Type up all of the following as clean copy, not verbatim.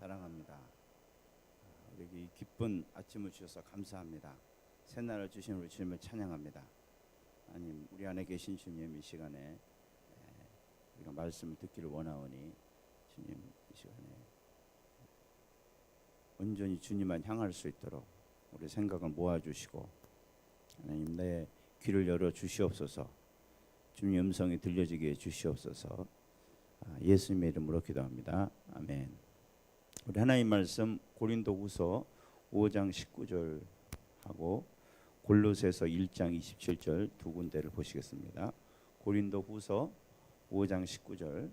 사랑합니다. 우리에게 이 기쁜 아침을 주셔서 감사합니다. 새날을 주신 우리 주님을 찬양합니다. 하나님, 우리 안에 계신 주님, 이 시간에 우리가 말씀을 듣기를 원하오니 주님, 이 시간에 온전히 주님만 향할 수 있도록 우리 생각을 모아주시고, 하나님, 내 귀를 열어 주시옵소서. 주님 음성이 들려지게 해 주시옵소서. 예수님의 이름으로 기도합니다. 아멘. 우리 하나님 말씀 고린도후서 5장 19절 하고 골로새서 1장 27절 두 군데를 보시겠습니다. 고린도후서 5장 19절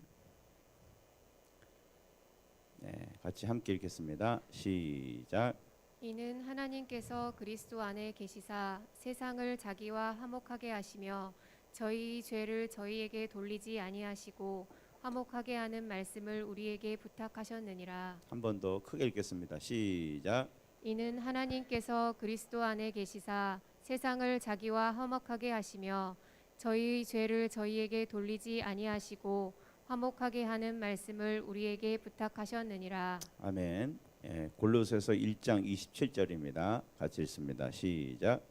같이 함께 읽겠습니다. 시작. 이는 하나님께서 그리스도 안에 계시사 세상을 자기와 화목하게 하시며 저희 죄를 저희에게 돌리지 아니하시고 화목하게 하는 말씀을 우리에게 부탁하셨느니라. 한 번 더 크게 읽겠습니다. 시작. 이는 하나님께서 그리스도 안에 계시사 세상을 자기와 화목하게 하시며 저희의 죄를 저희에게 돌리지 아니하시고 화목하게 하는 말씀을 우리에게 부탁하셨느니라. 아멘. 골로새서 1장 27절입니다. 같이 읽습니다. 시작.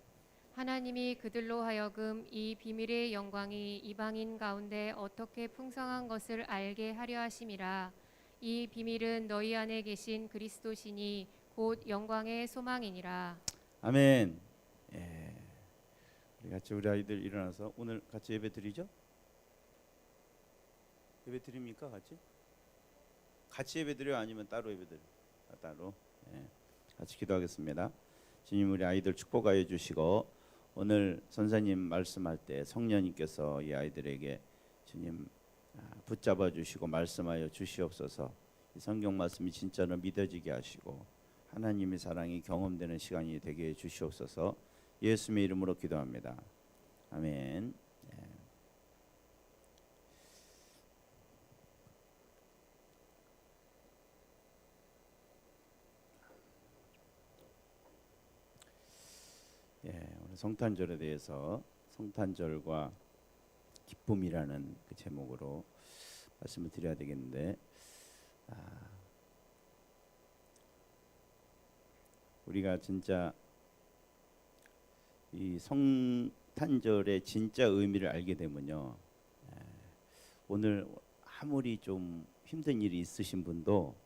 하나님이 그들로 하여금 이 비밀의 영광이 이방인 가운데 어떻게 풍성한 것을 알게 하려 하심이라. 이 비밀은 너희 안에 계신 그리스도시니 곧 영광의 소망이니라. 아멘. 우리 같이 우리 아이들 일어나서 오늘 같이 예배 드리죠? 예배 드립니까? 같이 예배 드려요? 아니면 따로 예배 드려요? 따로. 같이 기도하겠습니다. 주님, 우리 아이들 축복하여 주시고 오늘 선생님 말씀할 때 성령님께서 이 아이들에게 주님 붙잡아 주시고 말씀하여 주시옵소서. 이 성경 말씀이 진짜로 믿어지게 하시고 하나님의 사랑이 경험되는 시간이 되게 해 주시옵소서. 예수님의 이름으로 기도합니다. 아멘. 오늘 성탄절에 대해서 성탄절과 기쁨이라는 그 제목으로 말씀을 드려야 되겠는데, 우리가 진짜 이 성탄절의 진짜 의미를 알게 되면요, 오늘 아무리 좀 힘든 일이 있으신 분도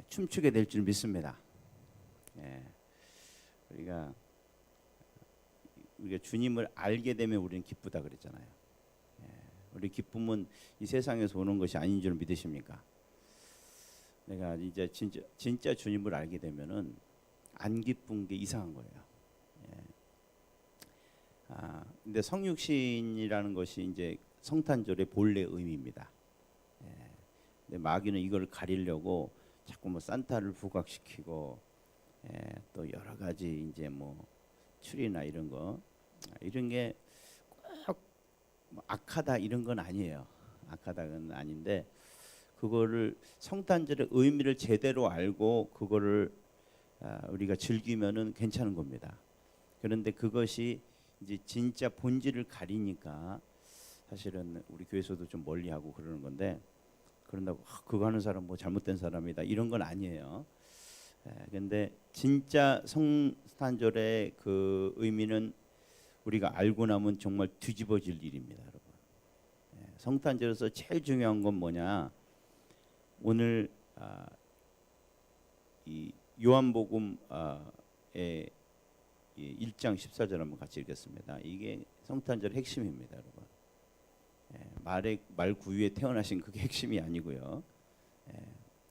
춤추게 될 줄 믿습니다. 우리가 주님을 알게 되면 우리는 기쁘다 그랬잖아요. 우리 기쁨은 이 세상에서 오는 것이 아닌 줄 믿으십니까? 내가 이제 진짜 주님을 알게 되면은 안 기쁜 게 이상한 거예요. 근데 성육신이라는 것이 이제 성탄절의 본래 의미입니다. 근데 마귀는 이걸 가리려고 자꾸 뭐 산타를 부각시키고 또 여러 가지 이제 뭐 추리나 이런 게 꼭 악하다 이런 건 아니에요. 악하다는 아닌데 그거를 성탄절의 의미를 제대로 알고 그거를 우리가 즐기면은 괜찮은 겁니다. 그런데 그것이 이제 진짜 본질을 가리니까 사실은 우리 교회에서도 좀 멀리하고 그러는 건데, 그런다고 그거 하는 사람 뭐 잘못된 사람이다 이런 건 아니에요. 근데 진짜 성탄절의 그 의미는 우리가 알고 나면 정말 뒤집어질 일입니다, 여러분. 성탄절에서 제일 중요한 건 뭐냐? 오늘 이 요한복음의 1장 14절 한번 같이 읽겠습니다. 이게 성탄절 핵심입니다, 여러분. 말 구유에 태어나신 그게 핵심이 아니고요.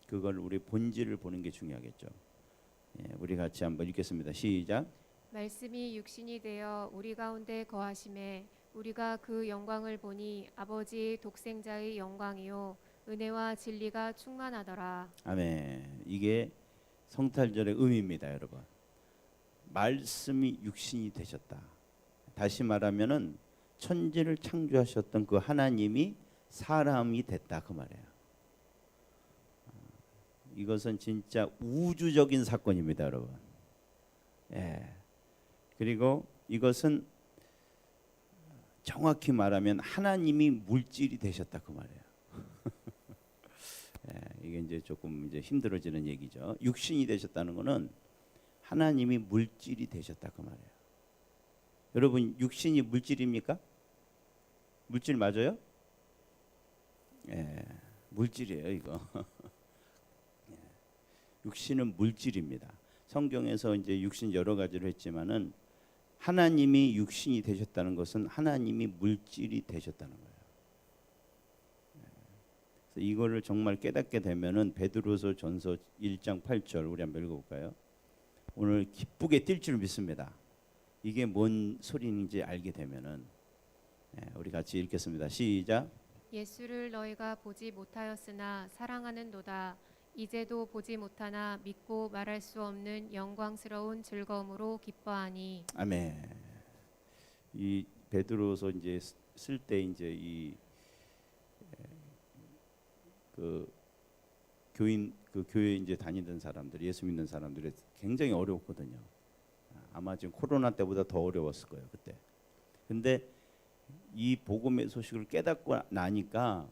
그걸 우리 본질을 보는 게 중요하겠죠. 우리 같이 한번 읽겠습니다. 시작. 말씀이 육신이 되어 우리 가운데 거하심에 우리가 그 영광을 보니 아버지의 독생자의 영광이요 은혜와 진리가 충만하더라. 아멘. 이게 성탄절의 의미입니다, 여러분. 말씀이 육신이 되셨다. 다시 말하면은 천지를 창조하셨던 그 하나님이 사람이 됐다 그 말이에요. 이것은 진짜 우주적인 사건입니다, 여러분. 그리고 이것은 정확히 말하면 하나님이 물질이 되셨다 그 말이에요. 이게 이게 이제 조금 이제 힘들어지는 얘기죠. 육신이 되셨다는 거는 하나님이 물질이 되셨다 그 말이에요. 여러분 육신이 물질입니까? 물질 맞아요? 예, 물질이에요 이거. 육신은 물질입니다. 성경에서 이제 육신 여러 가지로 했지만은 하나님이 육신이 되셨다는 것은 하나님이 물질이 되셨다는 거예요. 그래서 이거를 정말 깨닫게 되면은 베드로서 전서 1장 8절 우리 한번 읽어볼까요? 오늘 기쁘게 뛸 줄 믿습니다. 이게 뭔 소리인지 알게 되면은 우리 같이 읽겠습니다. 시작. 예수를 너희가 보지 못하였으나 사랑하는도다. 이제도 보지 못하나 믿고 말할 수 없는 영광스러운 즐거움으로 기뻐하니. 아멘. 이 베드로서 이제 쓸 때 이제 이 그 교인 그 교회 이제 다니던 사람들, 예수 믿는 사람들이 굉장히 어려웠거든요. 아마 지금 코로나 때보다 더 어려웠을 거예요 그때. 근데 이 복음의 소식을 깨닫고 나니까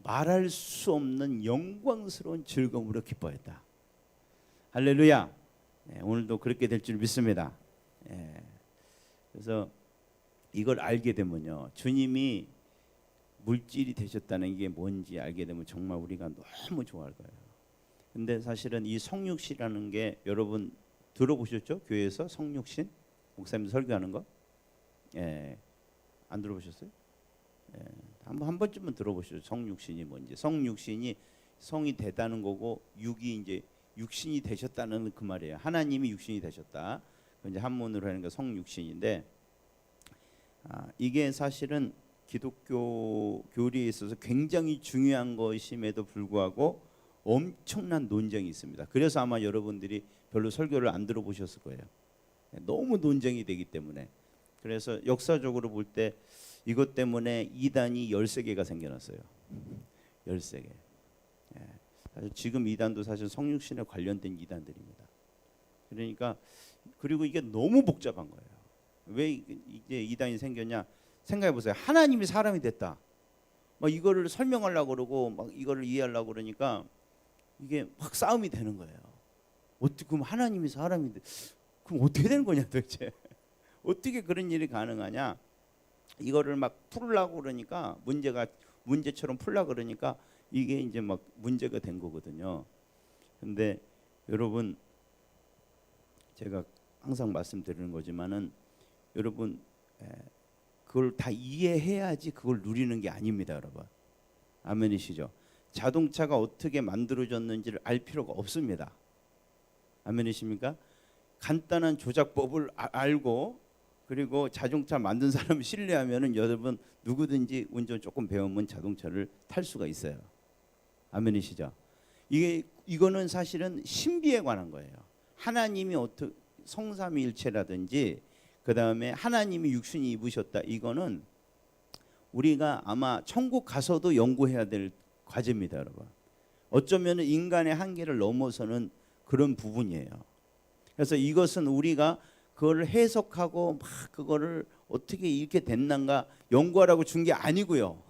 말할 수 없는 영광스러운 즐거움으로 기뻐했다. 할렐루야. 오늘도 그렇게 될 줄 믿습니다. 그래서 이걸 알게 되면요, 주님이 물질이 되셨다는 게 뭔지 알게 되면 정말 우리가 너무 좋아할 거예요. 근데 사실은 이 성육신이라는 게 여러분 들어보셨죠? 교회에서 성육신 목사님 설교하는 거? 안 들어보셨어요? 한 번쯤은 들어보시죠. 성육신이 뭔지. 성육신이 성이 되다는 거고 육이 이제 육신이 되셨다는 그 말이에요. 하나님이 육신이 되셨다. 이제 한문으로 하는 게 성육신인데, 이게 사실은 기독교 교리에 있어서 굉장히 중요한 것임에도 불구하고 엄청난 논쟁이 있습니다. 그래서 아마 여러분들이 별로 설교를 안 들어보셨을 거예요. 너무 논쟁이 되기 때문에. 그래서 역사적으로 볼 때 이것 때문에 이단이 13개가 생겨났어요. 13개. 사실 지금 이단도 사실 성육신에 관련된 이단들입니다. 그러니까 그리고 이게 너무 복잡한 거예요. 왜 이제 이단이 생겼냐? 생각해 보세요. 하나님이 사람이 됐다. 막 이거를 설명하려고 그러고 막 이거를 이해하려고 그러니까 이게 막 싸움이 되는 거예요. 어떻게 그럼 하나님이 사람인데 그럼 어떻게 되는 거냐 도대체? 어떻게 그런 일이 가능하냐? 이거를 막 풀려고 그러니까 문제처럼 풀려고 그러니까 이게 이제 막 문제가 된 거거든요. 근데 여러분 제가 항상 말씀드리는 거지만은 여러분 그걸 다 이해해야지 그걸 누리는 게 아닙니다, 여러분. 아멘이시죠? 자동차가 어떻게 만들어졌는지를 알 필요가 없습니다. 아멘이십니까? 간단한 조작법을 알고 그리고 자동차 만든 사람을 신뢰하면은 여러분 누구든지 운전 조금 배우면 자동차를 탈 수가 있어요. 아멘이시죠? 이거는 사실은 신비에 관한 거예요. 하나님이 어떻게 성삼위일체라든지 그 다음에 하나님이 육신이 입으셨다. 이거는 우리가 아마 천국 가서도 연구해야 될 과제입니다, 여러분. 어쩌면 인간의 한계를 넘어서는 그런 부분이에요. 그래서 이것은 우리가 그걸 해석하고 막 그거를 어떻게 이렇게 됐는가 연구하라고 준 게 아니고요.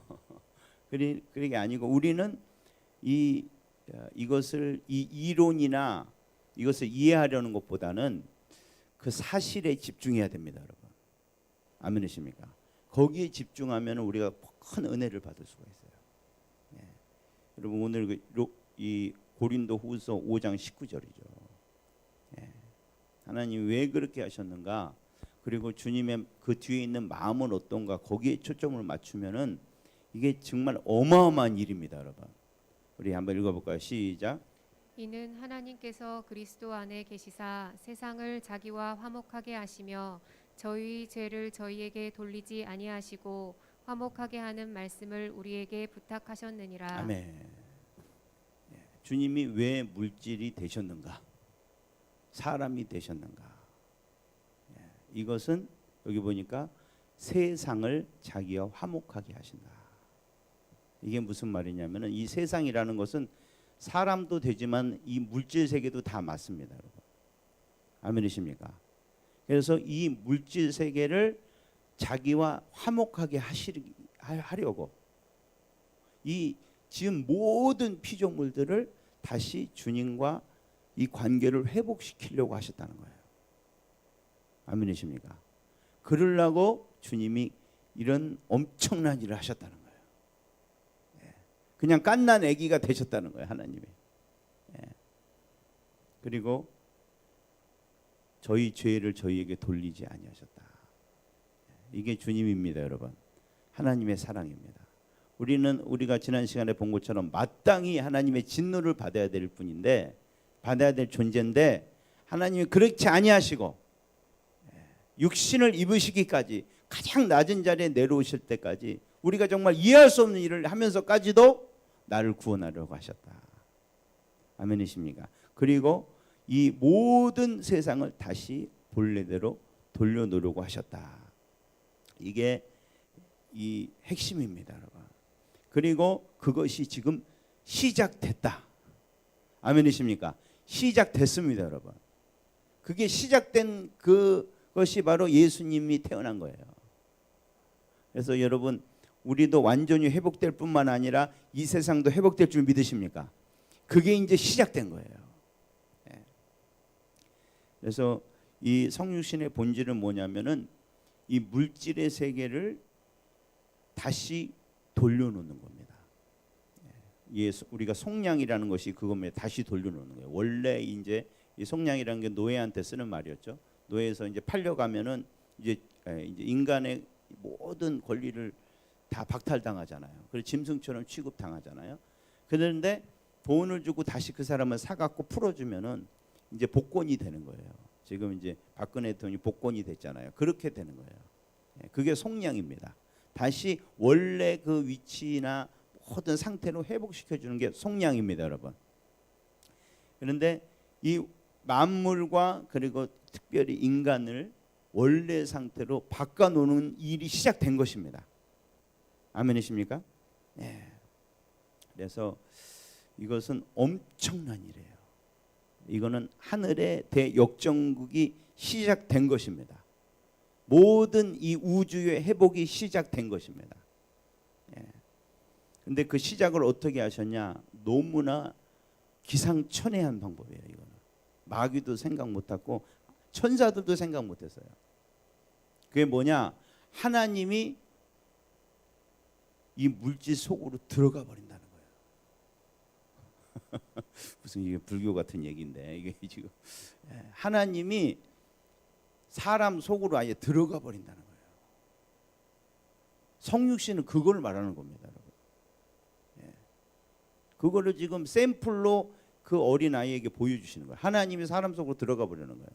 그게 아니고 우리는 이것을 이 이론이나 이것을 이해하려는 것보다는 그 사실에 집중해야 됩니다, 여러분. 아멘이십니까? 거기에 집중하면 우리가 큰 은혜를 받을 수가 있어요. 여러분 오늘 이 고린도후서 5장 19절이죠. 하나님 왜 그렇게 하셨는가? 그리고 주님의 그 뒤에 있는 마음은 어떤가? 거기에 초점을 맞추면은 이게 정말 어마어마한 일입니다, 여러분. 우리 한번 읽어볼까요? 시작. 이는 하나님께서 그리스도 안에 계시사 세상을 자기와 화목하게 하시며 저희 죄를 저희에게 돌리지 아니하시고 화목하게 하는 말씀을 우리에게 부탁하셨느니라. 아멘. 주님이 왜 물질이 되셨는가? 사람이 되셨는가? 이것은 여기 보니까 세상을 자기와 화목하게 하신다. 이게 무슨 말이냐면은 이 세상이라는 것은 사람도 되지만 이 물질 세계도 다 맞습니다, 여러분. 아멘이십니까? 그래서 이 물질 세계를 자기와 화목하게 하려고 이 지금 모든 피조물들을 다시 주님과 이 관계를 회복시키려고 하셨다는 거예요. 아멘이십니까? 그러려고 주님이 이런 엄청난 일을 하셨다는 거예요. 그냥 갓난 아기가 되셨다는 거예요, 하나님이. 그리고 저희 죄를 저희에게 돌리지 아니하셨다. 이게 주님입니다, 여러분. 하나님의 사랑입니다. 우리가 지난 시간에 본 것처럼 마땅히 하나님의 진노를 받아야 될 뿐인데, 받아야 될 존재인데, 하나님이 그렇지 아니하시고 육신을 입으시기까지, 가장 낮은 자리에 내려오실 때까지 우리가 정말 이해할 수 없는 일을 하면서까지도 나를 구원하려고 하셨다. 아멘이십니까? 그리고 이 모든 세상을 다시 본래대로 돌려놓으려고 하셨다. 이게 이 핵심입니다, 여러분. 그리고 그것이 지금 시작됐다. 아멘이십니까? 시작됐습니다, 여러분. 그게 시작된 그것이 바로 예수님이 태어난 거예요. 그래서 여러분, 우리도 완전히 회복될 뿐만 아니라 이 세상도 회복될 줄 믿으십니까? 그게 이제 시작된 거예요. 그래서 이 성육신의 본질은 뭐냐면은 이 물질의 세계를 다시 돌려놓는 겁니다. 우리가 속량이라는 것이 그겁니다. 다시 돌려놓는 거예요. 원래 이제 이 속량이라는 게 노예한테 쓰는 말이었죠. 노예에서 이제 팔려가면은 이제 인간의 모든 권리를 다 박탈당하잖아요. 그래서 짐승처럼 취급당하잖아요. 그런데 돈을 주고 다시 그 사람을 사갖고 풀어주면은 이제 복권이 되는 거예요. 지금 이제 박근혜 대통령이 복권이 됐잖아요. 그렇게 되는 거예요. 그게 속량입니다. 다시 원래 그 위치나 모든 상태로 회복시켜 주는 게 속량입니다, 여러분. 그런데 이 만물과 그리고 특별히 인간을 원래 상태로 바꿔놓는 일이 시작된 것입니다. 아멘이십니까? 그래서 이것은 엄청난 일이에요. 이거는 하늘의 대역정국이 시작된 것입니다. 모든 이 우주의 회복이 시작된 것입니다. 근데 그 시작을 어떻게 하셨냐? 너무나 기상천외한 방법이에요. 이거는 마귀도 생각 못했고 천사들도 생각 못했어요. 그게 뭐냐? 하나님이 이 물질 속으로 들어가 버린다는 거예요. 무슨 이게 불교 같은 얘기인데 이게 지금 하나님이 사람 속으로 아예 들어가 버린다는 거예요. 성육신은 그걸 말하는 겁니다, 여러분. 그거를 지금 샘플로 그 어린 아이에게 보여주시는 거예요. 하나님이 사람 속으로 들어가 버리는 거예요.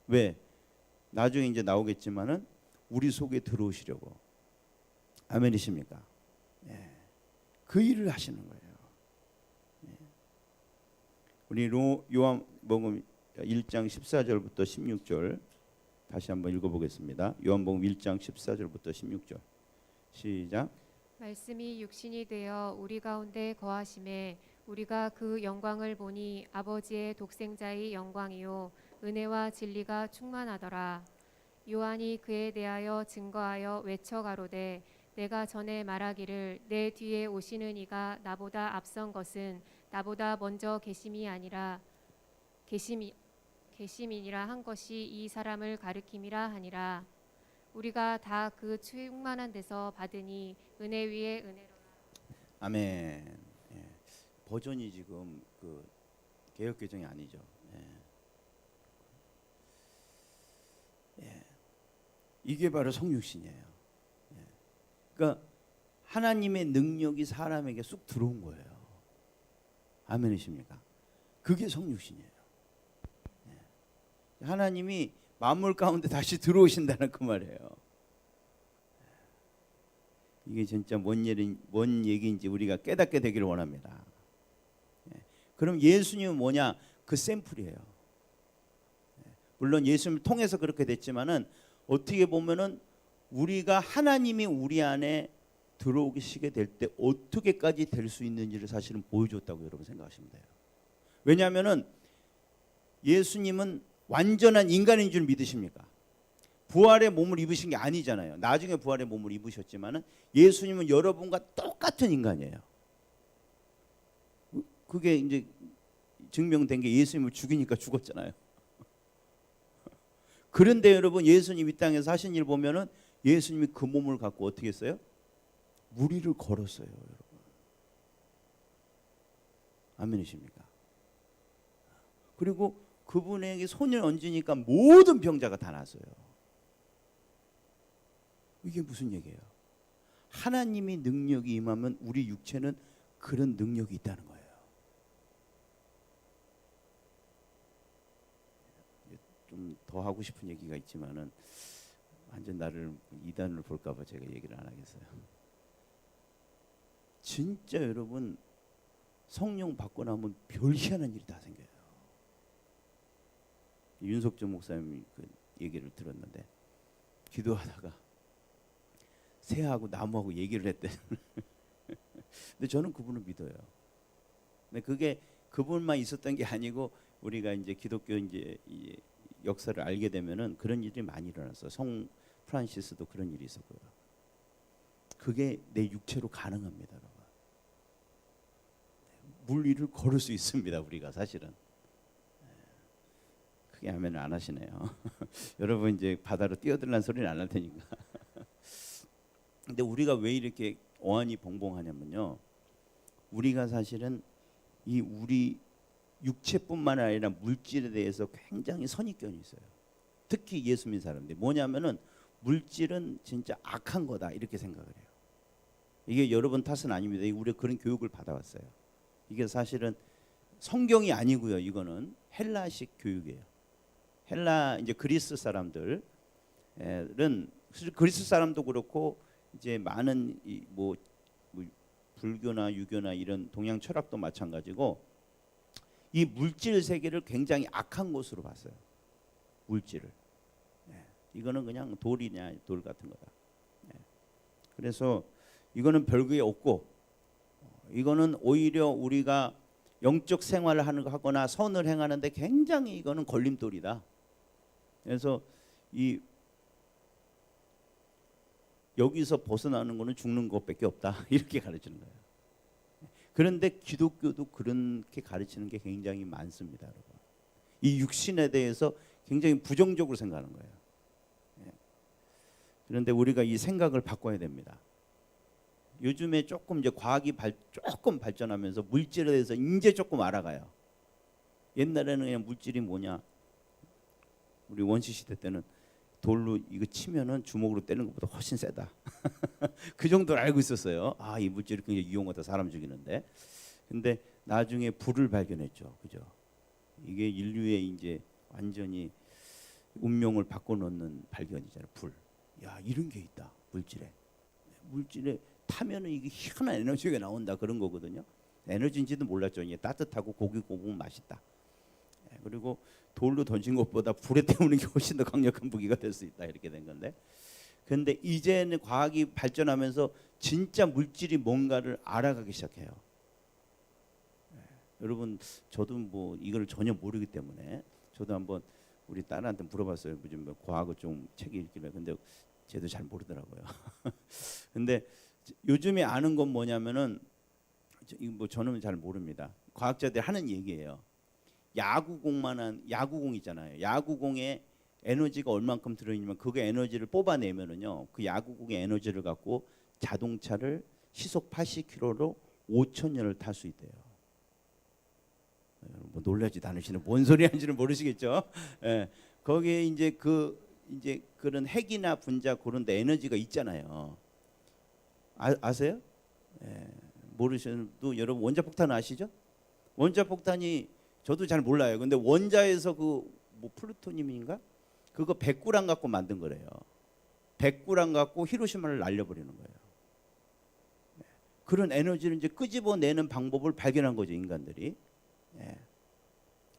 왜? 나중에 이제 나오겠지만은 우리 속에 들어오시려고. 아멘이십니까? 그 일을 하시는 거예요. 우리 요한복음 1장 14절부터 16절 다시 한번 읽어보겠습니다. 요한복음 1장 14절부터 16절 시작. 말씀이 육신이 되어 우리 가운데 거하심에 우리가 그 영광을 보니 아버지의 독생자의 영광이요 은혜와 진리가 충만하더라. 요한이 그에 대하여 증거하여 외쳐 가로되 내가 전에 말하기를 내 뒤에 오시는 이가 나보다 앞선 것은 나보다 먼저 계심이니라 한 것이 이 사람을 가리킴이라 하니라. 우리가 다 그 충만한 데서 받으니 은혜 위에 은혜로라. 아멘. 버전이 지금 그 개역 개정이 아니죠. 이게 바로 성육신이에요. 그러니까 하나님의 능력이 사람에게 쑥 들어온 거예요. 아멘이십니까? 그게 성육신이에요. 하나님이 만물 가운데 다시 들어오신다는 그 말이에요. 이게 진짜 뭔 얘기인지 우리가 깨닫게 되기를 원합니다. 그럼 예수님은 뭐냐? 그 샘플이에요. 물론 예수님을 통해서 그렇게 됐지만은 어떻게 보면은 우리가 하나님이 우리 안에 들어오시게 될 때 어떻게까지 될 수 있는지를 사실은 보여줬다고 여러분 생각하시면 돼요. 왜냐하면은 예수님은 완전한 인간인 줄 믿으십니까? 부활의 몸을 입으신 게 아니잖아요. 나중에 부활의 몸을 입으셨지만은 예수님은 여러분과 똑같은 인간이에요. 그게 이제 증명된 게 예수님을 죽이니까 죽었잖아요. 그런데 여러분 예수님 이 땅에서 하신 일 보면은 예수님이 그 몸을 갖고 어떻게 했어요? 무리를 걸었어요, 여러분. 아멘이십니까? 그리고 그분에게 손을 얹으니까 모든 병자가 다 났어요. 이게 무슨 얘기예요? 하나님의 능력이 임하면 우리 육체는 그런 능력이 있다는 거예요. 좀 더 하고 싶은 얘기가 있지만은 완전 나를 이단으로 볼까봐 제가 얘기를 안 하겠어요. 진짜 여러분 성령 받고 나면 별 희한한 일이 다 생겨요. 윤석준 목사님이 그 얘기를 들었는데 기도하다가 새하고 나무하고 얘기를 했대. 근데 저는 그분을 믿어요. 근데 그게 그분만 있었던 게 아니고 우리가 이제 기독교 이제 역사를 알게 되면은 그런 일이 많이 일어났어. 성 프란시스도 그런 일이 있었고요. 그게 내 육체로 가능합니다, 여러분. 물 위를 걸을 수 있습니다, 우리가 사실은. 크게 하면 안 하시네요. 여러분 이제 바다로 뛰어들란 소리는 안 할 테니까. 근데 우리가 왜 이렇게 어안이 벙벙하냐면요. 우리가 사실은 이 우리 육체뿐만 아니라 물질에 대해서 굉장히 선입견이 있어요. 특히 예수 믿는 사람들 뭐냐면은 물질은 진짜 악한 거다 이렇게 생각을 해요. 이게 여러분 탓은 아닙니다. 우리가 그런 교육을 받아왔어요. 이게 사실은 성경이 아니고요. 이거는 헬라식 교육이에요. 헬라 이제 그리스 사람들은 그리스 사람도 그렇고 이제 많은 뭐 불교나 유교나 이런 동양 철학도 마찬가지고 이 물질 세계를 굉장히 악한 것으로 봤어요. 물질을. 이거는 그냥 돌이냐 돌 같은 거다. 그래서 이거는 별게 없고 이거는 오히려 우리가 영적 생활을 하거나 선을 행하는데 굉장히 이거는 걸림돌이다. 그래서 이 여기서 벗어나는 거는 죽는 것밖에 없다. 이렇게 가르치는 거예요. 그런데 기독교도 그렇게 가르치는 게 굉장히 많습니다, 여러분. 이 육신에 대해서 굉장히 부정적으로 생각하는 거예요. 그런데 우리가 이 생각을 바꿔야 됩니다. 요즘에 조금 이제 과학이 조금 발전하면서 물질에 대해서 이제 조금 알아가요. 옛날에는 그냥 물질이 뭐냐, 우리 원시 시대 때는 돌로 이거 치면은 주먹으로 때리는 것보다 훨씬 세다. 그 정도를 알고 있었어요. 아, 이 물질이 굉장히 유용하다, 사람 죽이는데. 근데 나중에 불을 발견했죠, 그죠? 이게 인류의 이제 완전히 운명을 바꿔놓는 발견이잖아요, 불. 야, 이런 게 있다, 물질에. 물질에 타면은 이게 희한한 에너지가 나온다 그런 거거든요. 에너지인지도 몰랐죠. 이게 따뜻하고 고기 구우면 맛있다. 그리고 돌로 던진 것보다 불에 태우는 게 훨씬 더 강력한 무기가 될 수 있다 이렇게 된 건데. 그런데 이제는 과학이 발전하면서 진짜 물질이 뭔가를 알아가기 시작해요. 여러분 저도 뭐 이걸 전혀 모르기 때문에 저도 한번 우리 딸한테 물어봤어요. 요즘 과학을 좀 책이 읽길래. 근데 쟤도 잘 모르더라고요. 근데 요즘에 아는 건 뭐냐면은 뭐 저는 잘 모릅니다. 과학자들이 하는 얘기예요. 야구공 있잖아요. 야구공에 에너지가 얼만큼 들어있냐면 그 에너지를 뽑아내면은요, 그 야구공의 에너지를 갖고 자동차를 시속 80km로 5,000년을 탈 수 있대요. 뭐 놀라지도 않으시는 뭔 소리 하는지는 모르시겠죠. 예, 거기에 이제 그런 핵이나 분자 그런 데 에너지가 있잖아요. 아세요? 예, 모르셔도 여러분 원자폭탄 아시죠? 원자폭탄이 저도 잘 몰라요. 근데 원자에서 그 뭐 플루토늄인가? 그거 100g 갖고 만든 거래요. 100g 갖고 히로시마를 날려버리는 거예요. 그런 에너지를 이제 끄집어내는 방법을 발견한 거죠, 인간들이.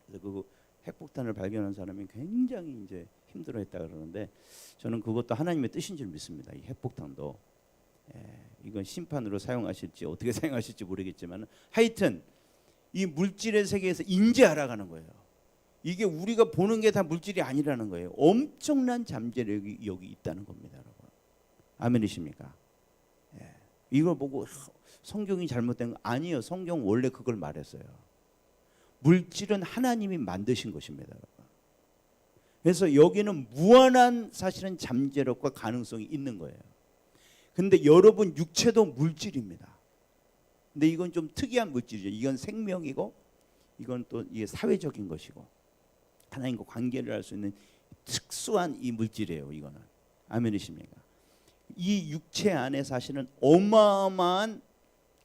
그래서 그 핵폭탄을 발견한 사람이 굉장히 이제 힘들어했다 그러는데 저는 그것도 하나님의 뜻인 줄 믿습니다. 이 핵폭탄도. 이건 심판으로 사용하실지 어떻게 사용하실지 모르겠지만 하여튼 이 물질의 세계에서 인제 알아가는 거예요. 이게 우리가 보는 게 다 물질이 아니라는 거예요. 엄청난 잠재력이 여기 있다는 겁니다, 여러분. 아멘이십니까? 이걸 보고 성경이 잘못된 거 아니에요. 성경 원래 그걸 말했어요. 물질은 하나님이 만드신 것입니다. 그래서 여기는 무한한 사실은 잠재력과 가능성이 있는 거예요. 근데 여러분 육체도 물질입니다. 근데 이건 좀 특이한 물질이죠. 이건 생명이고 이건 또 이게 사회적인 것이고 하나님과 관계를 할 수 있는 특수한 이 물질이에요. 이거는 아멘이십니까? 이 육체 안에 사실은 어마어마한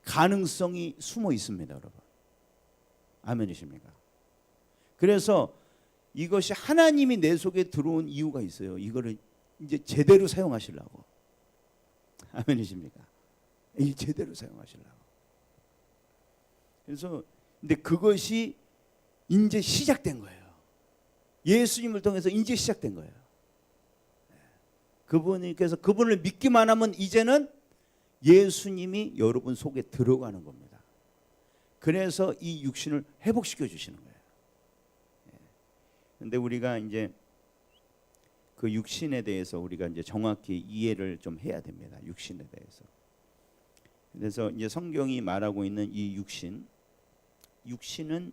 가능성이 숨어 있습니다, 여러분. 아멘이십니까? 그래서 이것이 하나님이 내 속에 들어온 이유가 있어요. 이거를 이제 제대로 사용하시려고. 아멘이십니까? 이 제대로 사용하시려고. 그래서 근데 그것이 이제 시작된 거예요. 예수님을 통해서 이제 시작된 거예요. 그분께서 그분을 믿기만 하면 이제는 예수님이 여러분 속에 들어가는 겁니다. 그래서 이 육신을 회복시켜 주시는 거예요. 근데 우리가 이제 그 육신에 대해서 우리가 이제 정확히 이해를 좀 해야 됩니다. 육신에 대해서. 그래서 이제 성경이 말하고 있는 이 육신은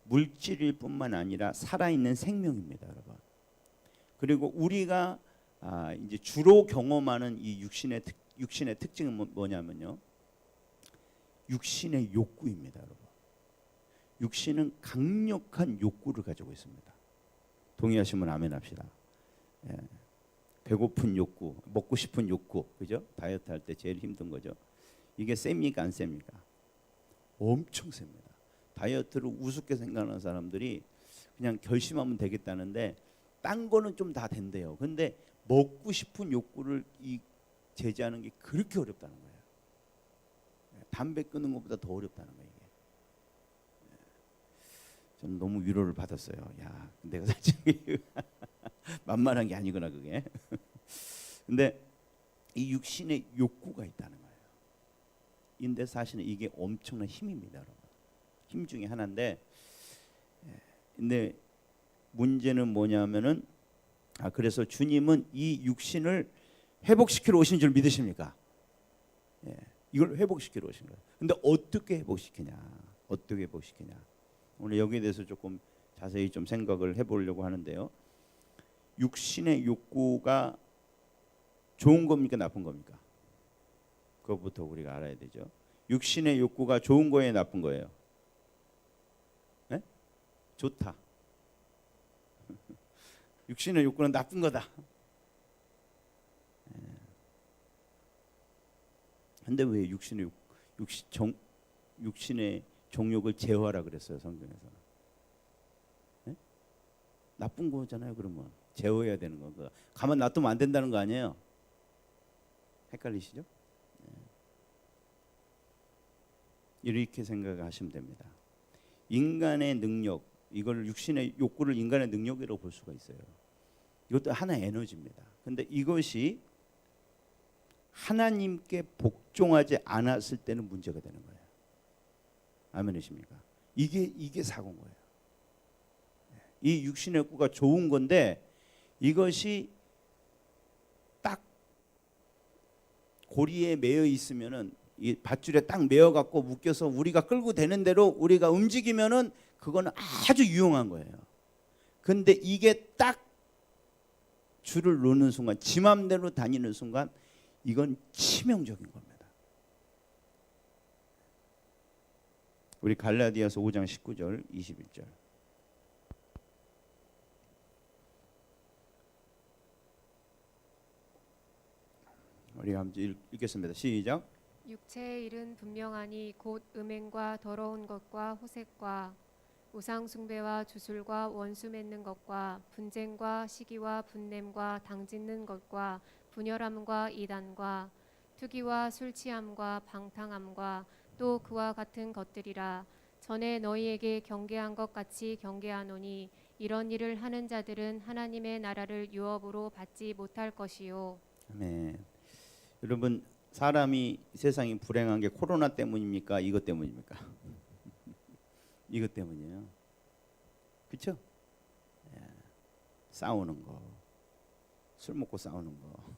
물질일 뿐만 아니라 살아있는 생명입니다, 여러분. 그리고 우리가 이제 주로 경험하는 이 육신의 특징은 뭐냐면요, 육신의 욕구입니다, 여러분. 육신은 강력한 욕구를 가지고 있습니다. 동의하시면 아멘 합시다. 예. 배고픈 욕구, 먹고 싶은 욕구, 그죠? 다이어트 할 때 제일 힘든 거죠. 이게 셉니까 안 셉니까? 엄청 셉니다. 다이어트를 우습게 생각하는 사람들이 그냥 결심하면 되겠다는데 딴 거는 좀 다 된대요. 근데 먹고 싶은 욕구를 제재하는 게 그렇게 어렵다는 거예요. 담배 끊는 것보다 더 어렵다는 거예요. 이게. 저는 너무 위로를 받았어요. 야, 내가 사실 만만한 게 아니구나 그게. 근데 이 육신의 욕구가 있다는 거예요. 근데 사실은 이게 엄청난 힘입니다, 여러분. 힘 중에 하나인데, 근데 문제는 뭐냐면은 그래서 주님은 이 육신을 회복시키러 오신 줄 믿으십니까? 예, 이걸 회복시키러 오신 거예요. 근데 어떻게 회복시키냐? 어떻게 회복시키냐? 오늘 여기에 대해서 조금 자세히 좀 생각을 해보려고 하는데요. 육신의 욕구가 좋은 겁니까, 나쁜 겁니까? 그것부터 우리가 알아야 되죠. 육신의 욕구가 좋은 거예요, 나쁜 거예요? 네? 좋다. 육신의 욕구는 나쁜 거다. 근데 왜 육신의 정욕을 제어하라 그랬어요, 성경에서는? 네? 나쁜 거잖아요. 그러면 제어해야 되는 거. 가만 놔두면 안 된다는 거 아니에요? 헷갈리시죠? 이렇게 생각하시면 됩니다. 인간의 능력, 이걸 육신의 욕구를 인간의 능력이라고 볼 수가 있어요. 이것도 하나의 에너지입니다. 근데 이것이 하나님께 복종하지 않았을 때는 문제가 되는 거예요. 아멘이십니까? 이게 사고인 거예요. 이 육신의 욕구가 좋은 건데 이것이 딱 고리에 매여 있으면은 이 밧줄에 딱 매여 갖고 묶여서 우리가 끌고 되는 대로 우리가 움직이면은 그거는 아주 유용한 거예요. 근데 이게 딱 줄을 놓는 순간, 지 맘대로 다니는 순간 이건 치명적인 겁니다. 우리 갈라디아서 5장 19절 21절 우리 한번 읽겠습니다. 시작. 육체의 일은 분명하니 곧 음행과 더러운 것과 호색과 우상 숭배와 주술과 원수 맺는 것과 분쟁과 시기와 분냄과 당짓는 것과 분열함과 이단과 투기와 술 취함과 방탕함과 또 그와 같은 것들이라. 전에 너희에게 경계한 것 같이 경계하노니 이런 일을 하는 자들은 하나님의 나라를 유업으로 받지 못할 것이요. 아멘. 여러분, 사람이 세상이 불행한 게 코로나 때문입니까? 이것 때문입니까? 이것 때문이에요. 그렇죠? 싸우는 거, 술 먹고 싸우는 거,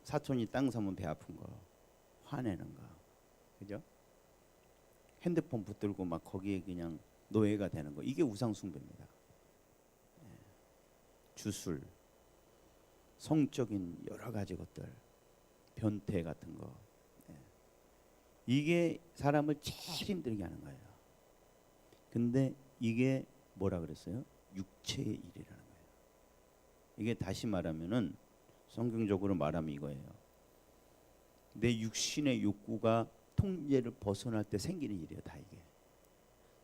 사촌이 땅 사면 배 아픈 거, 화내는 거, 그죠? 핸드폰 붙들고 막 거기에 그냥 노예가 되는 거, 이게 우상 숭배입니다. 주술, 성적인 여러 가지 것들, 변태 같은 거, 이게 사람을 제일 힘들게 하는 거예요. 근데 이게 뭐라 그랬어요? 육체의 일이라는 거예요. 이게 다시 말하면은 성경적으로 말하면 이거예요. 내 육신의 욕구가 통제를 벗어날 때 생기는 일이에요. 다 이게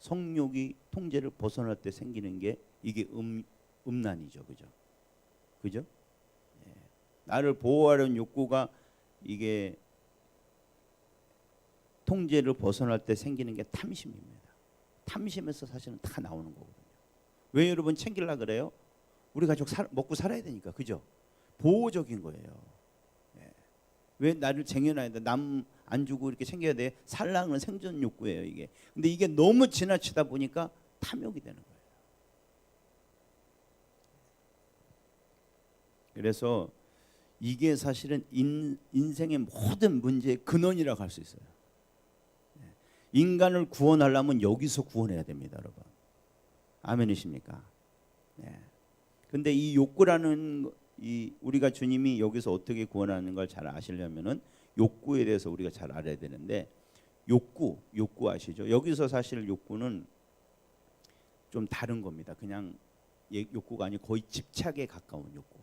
성욕이 통제를 벗어날 때 생기는 게 이게 음란이죠. 그죠? 그죠? 예. 나를 보호하려는 욕구가 이게 통제를 벗어날 때 생기는 게 탐심입니다. 탐심에서 사실은 다 나오는 거거든요. 왜 여러분 챙기려고 그래요? 우리 가족 먹고 살아야 되니까. 그죠? 보호적인 거예요. 예. 왜 나를 쟁여놔야 돼? 남 안 주고 이렇게 챙겨야 돼? 살라는 생존 욕구예요, 이게. 근데 이게 너무 지나치다 보니까 탐욕이 되는 거예요. 그래서 이게 사실은 인생의 모든 문제의 근원이라고 할 수 있어요. 인간을 구원하려면 여기서 구원해야 됩니다, 여러분. 아멘이십니까? 네. 근데 이 욕구라는 우리가 주님이 여기서 어떻게 구원하는 걸 잘 아시려면은 욕구에 대해서 우리가 잘 알아야 되는데, 욕구 아시죠? 여기서 사실 욕구는 좀 다른 겁니다. 그냥 욕구가 아니고 거의 집착에 가까운 욕구.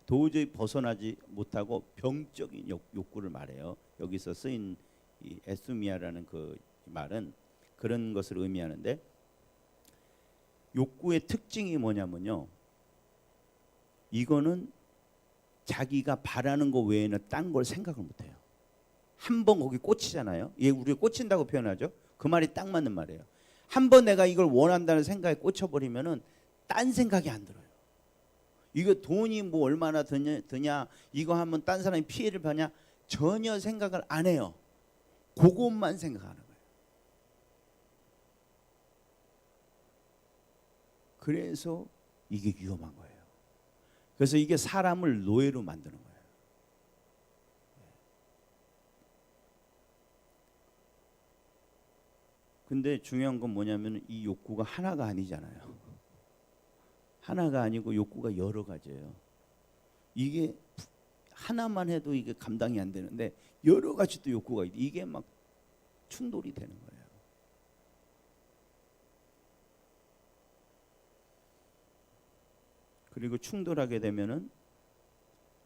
도저히 벗어나지 못하고 병적인 욕구를 말해요. 여기서 쓰인 이 에스미아라는 그 말은 그런 것을 의미하는데, 욕구의 특징이 뭐냐면요, 이거는 자기가 바라는 거 외에는 딴 걸 생각을 못해요. 한 번 거기 꽂히잖아요. 이게 우리가 꽂힌다고 표현하죠. 그 말이 딱 맞는 말이에요. 한 번 내가 이걸 원한다는 생각에 꽂혀버리면은 딴 생각이 안 들어요. 이거 돈이 뭐 얼마나 드냐, 이거 하면 딴 사람이 피해를 받냐, 전혀 생각을 안 해요. 그것만 생각하는 거예요. 그래서 이게 위험한 거예요. 그래서 이게 사람을 노예로 만드는 거예요. 근데 중요한 건 뭐냐면 이 욕구가 하나가 아니잖아요. 하나가 아니고 욕구가 여러 가지예요. 이게 하나만 해도 이게 감당이 안 되는데 여러 가지 또 욕구가 있고, 이게 막 충돌이 되는 거예요. 그리고 충돌하게 되면은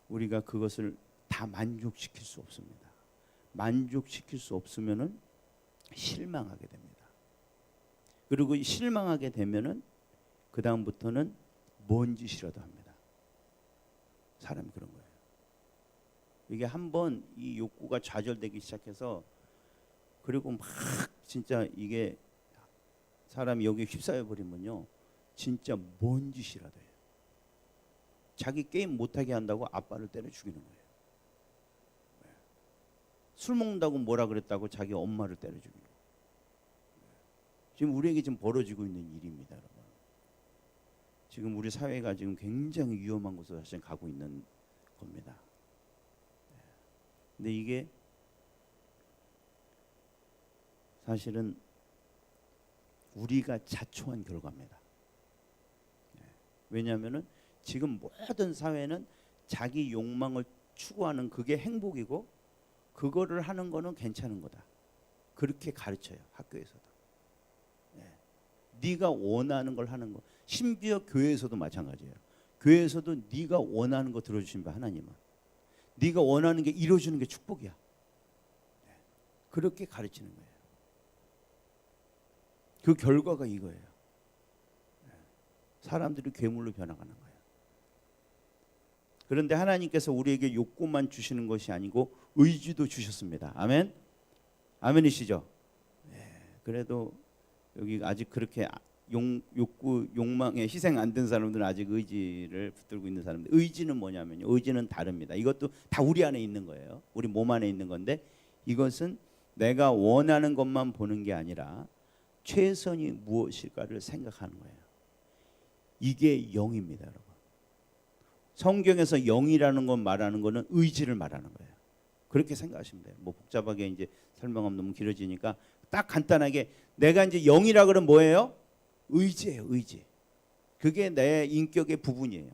우리가 그것을 다 만족시킬 수 없습니다. 만족시킬 수 없으면은 실망하게 됩니다. 그리고 실망하게 되면은 그 다음부터는 뭔 짓이라도 합니다. 사람이 그런 거예요. 이게 한번 이 욕구가 좌절되기 시작해서, 그리고 막 진짜 이게 사람이 여기에 휩싸여 버리면요, 진짜 뭔 짓이라도 해요. 자기 게임 못하게 한다고 아빠를 때려 죽이는 거예요. 술 먹는다고 뭐라 그랬다고 자기 엄마를 때려 죽이는 거예요. 지금 우리에게 지금 벌어지고 있는 일입니다, 여러분. 지금 우리 사회가 지금 굉장히 위험한 곳으로 사실 가고 있는 겁니다. 근데 이게 사실은 우리가 자초한 결과입니다. 왜냐하면은 지금 모든 사회는 자기 욕망을 추구하는 그게 행복이고, 그거를 하는 거는 괜찮은 거다. 그렇게 가르쳐요, 학교에서도. 네가 원하는 걸 하는 거. 심지어 교회에서도 마찬가지예요. 교회에서도 네가 원하는 거 들어주신 바 하나님은, 네가 원하는 게 이루어지는 게 축복이야. 그렇게 가르치는 거예요. 그 결과가 이거예요. 사람들이 괴물로 변화가는 거예요. 그런데 하나님께서 우리에게 욕구만 주시는 것이 아니고 의지도 주셨습니다. 아멘. 아멘이시죠? 그래도 여기 아직 그렇게 욕구, 욕망에 희생 안 된 사람들은 아직 의지를 붙들고 있는 사람들. 의지는 뭐냐면요, 의지는 다릅니다. 이것도 다 우리 안에 있는 거예요. 우리 몸 안에 있는 건데, 이것은 내가 원하는 것만 보는 게 아니라 최선이 무엇일까를 생각하는 거예요. 이게 영입니다, 여러분. 성경에서 영이라는 건 말하는 거는 의지를 말하는 거예요. 그렇게 생각하시면 돼요. 뭐 복잡하게 이제 설명하면 너무 길어지니까 딱 간단하게 내가 이제 영이라 그러면 뭐예요? 의지예요, 의지. 그게 내 인격의 부분이에요.